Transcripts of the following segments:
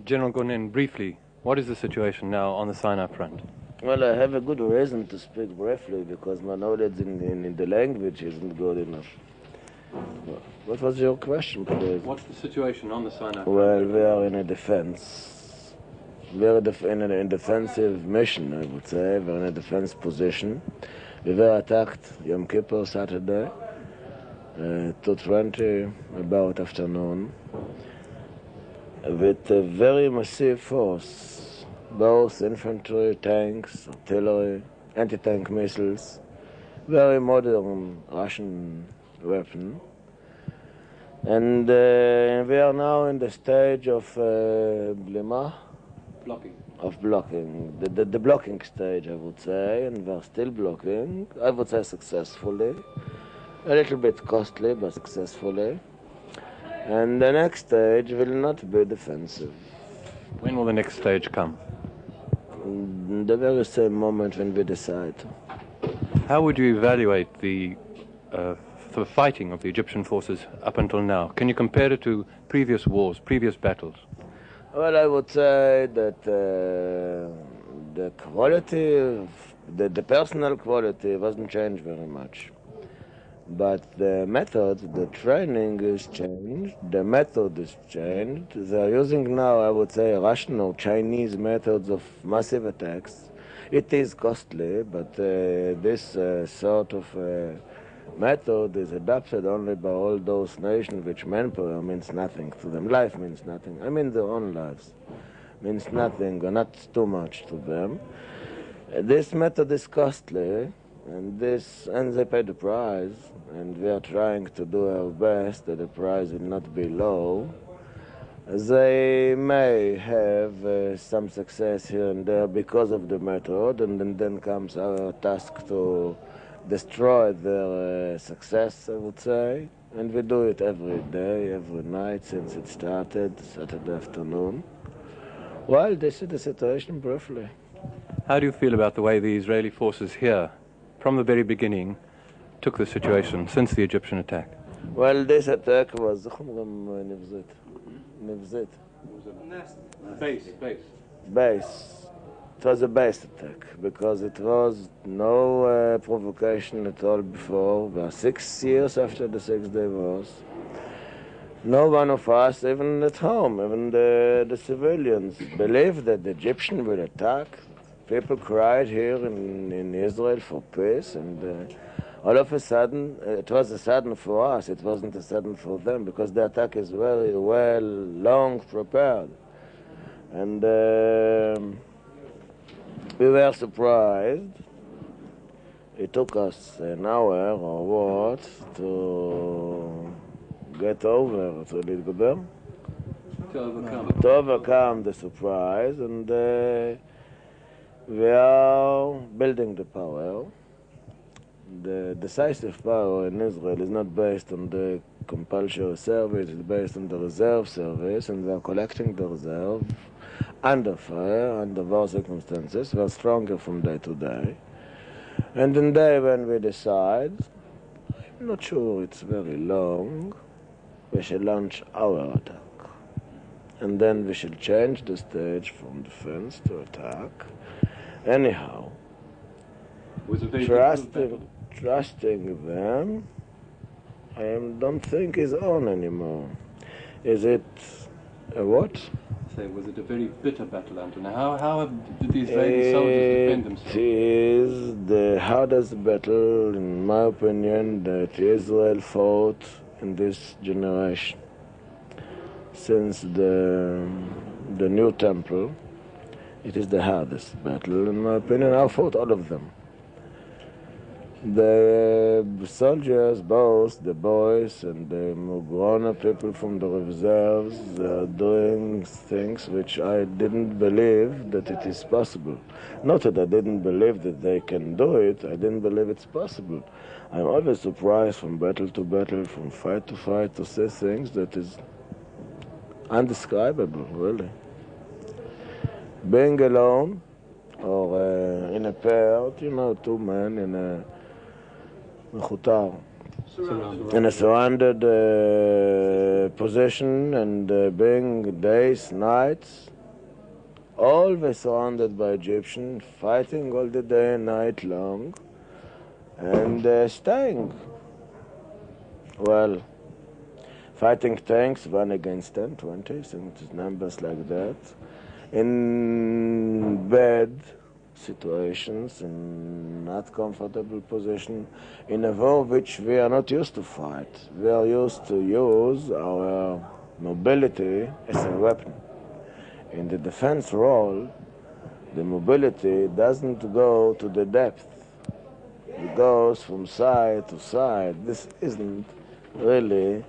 General Gordon, briefly, what is the situation now on the Sinai front? Well, I have a good reason to speak briefly because my knowledge in the language isn't good enough. What was your question, please? What's the situation on the Sinai front? Well, we are in a defense. We are in a defensive mission, I would say. We're in a defense position. We were attacked Yom Kippur, Saturday, 2:20 about afternoon, with a very massive force, both infantry, tanks, artillery, anti-tank missiles, very modern Russian weapon. And we are now in the stage of Blima. Blocking. Of blocking. The blocking stage, I would say, and we're still blocking. I would say successfully. A little bit costly, but successfully. And the next stage will not be defensive. When will the next stage come? The very same moment when we decide. How would you evaluate the fighting of the Egyptian forces up until now? Can you compare it to previous wars, previous battles? Well, I would say that the quality, the personal quality wasn't changed very much. But the method, the training is changed, the method is changed. They're using now, I would say, Russian or Chinese methods of massive attacks. It is costly, but this sort of method is adopted only by all those nations which manpower means nothing to them. Life means nothing. I mean their own lives means nothing or not too much to them. This method is costly, and they pay the price, and we are trying to do our best that the price will not be low. They may have some success here and there because of the method, and then comes our task to destroy their success, I would say. And we do it every day, every night since it started, Saturday afternoon. Well, this is the situation briefly. How do you feel about the way the Israeli forces here, from the very beginning, took the situation since the Egyptian attack? Well, this attack was base. It was a base attack because it was no provocation at all before. We are 6 years after the 6-day wars. No one of us, even at home, even the civilians, believed that the Egyptian will attack. People cried here in Israel for peace, and all of a sudden, it was a sudden for us, it wasn't a sudden for them, because the attack is very well, long prepared. And we were surprised. It took us an hour or what to get over, to overcome the surprise, and we are building the power. The decisive power in Israel is not based on the compulsory service, it's based on the reserve service, and we are collecting the reserve under fire, under war circumstances. We are stronger from day to day. And the day when we decide, I'm not sure it's very long, we shall launch our attack. And then we shall change the stage from defense to attack. Anyhow, trusting them, I don't think is on anymore. Is it a what? Say, was it a very bitter battle, Anton? How did the Israeli soldiers defend themselves? It is the hardest battle, in my opinion, that Israel fought in this generation. Since the new temple, it is the hardest battle, in my opinion. I fought all of them. The soldiers, both the boys and the grown-up people from the reserves, are doing things which I didn't believe that it is possible. Not that I didn't believe that they can do it, I didn't believe it's possible. I'm always surprised from battle to battle, from fight to fight, to see things that is undescribable, really. Being alone, or in a pair, two men in a in a surrounded position, and being days, nights, always surrounded by Egyptians, fighting all the day and night long, and staying. Well, fighting tanks, 1 against 10, 20, some numbers like that, in bad situations, in not comfortable position, in a war which we are not used to fight. We are used to use our mobility as a weapon. In the defense role, the mobility doesn't go to the depth. It goes from side to side. This isn't really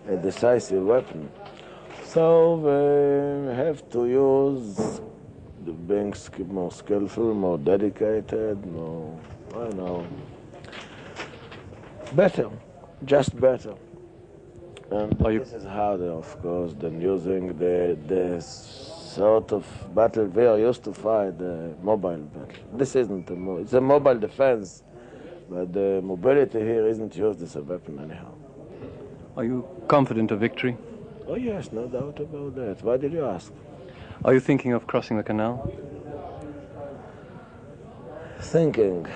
a decisive weapon. So we have to use being more skillful, more dedicated, more, I don't know, better, just better. And this is harder, of course, than using the sort of battle we are used to fight, the mobile battle. This isn't it's a mobile defense, but the mobility here isn't used as a weapon anyhow. Are you confident of victory? Oh yes, no doubt about that. Why did you ask? Are you thinking of crossing the canal? Thinking.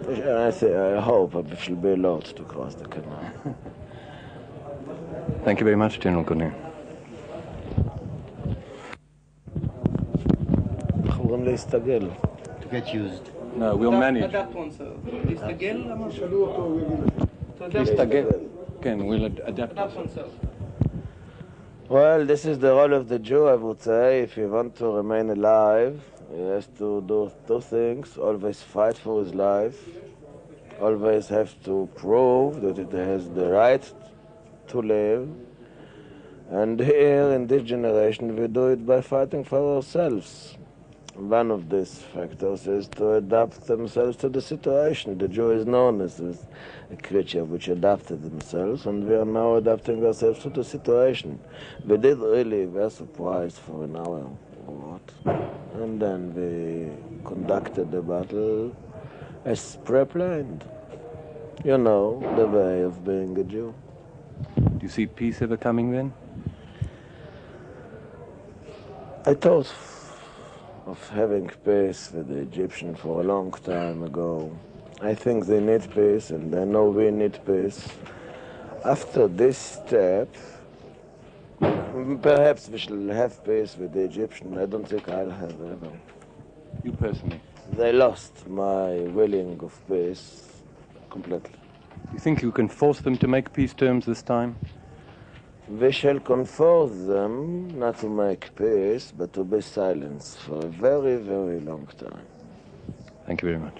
I hope it shall be allowed to cross the canal. Thank you very much, General Gונן. איך אומרים להסתגל? To get used. No, we'll manage. adapt oneself. להסתגל? להסתגל. כן, we'll adapt. adapt oneself. Well, this is the role of the Jew, I would say. If he wants to remain alive, he has to do 2 things. Always fight for his life. Always have to prove that it has the right to live. And here, in this generation, we do it by fighting for ourselves. One of these factors is to adapt themselves to the situation. The Jew is known as a creature which adapted themselves, and we are now adapting ourselves to the situation. We did really, we were surprised for an hour or what, and then we conducted the battle as pre-planned. You know, the way of being a Jew. Do you see peace ever coming then? I thought of having peace with the Egyptians for a long time ago. I think they need peace, and I know we need peace. After this step, perhaps we shall have peace with the Egyptians. I don't think I'll have ever. You personally? They lost my willing of peace completely. You think you can force them to make peace terms this time? We shall force them not to make peace, but to be silent for a very, very long time. Thank you very much.